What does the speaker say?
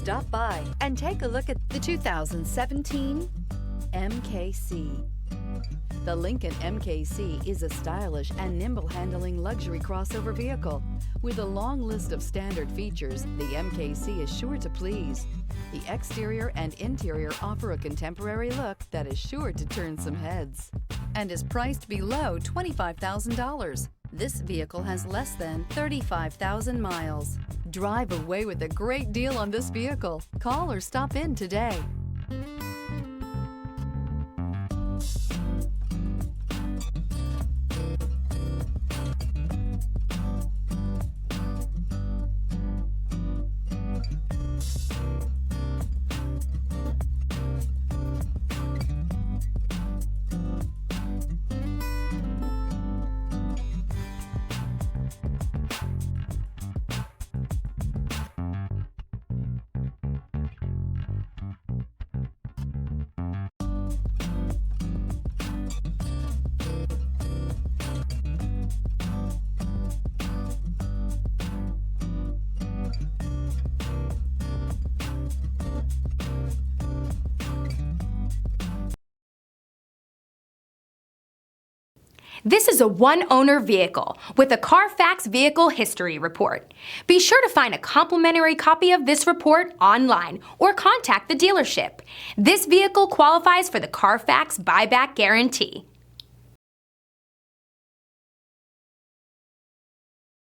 Stop by and take a look at the 2017 MKC. The Lincoln MKC is a stylish and nimble-handling luxury crossover vehicle. With a long list of standard features, the MKC is sure to please. The exterior and interior offer a contemporary look that is sure to turn some heads and is priced below $25,000. This vehicle has less than 35,000 miles. Drive away with a great deal on this vehicle. Call or stop in today. This is a one-owner vehicle with a Carfax Vehicle History Report. Be sure to find a complimentary copy of this report online or contact the dealership. This vehicle qualifies for the Carfax Buyback Guarantee.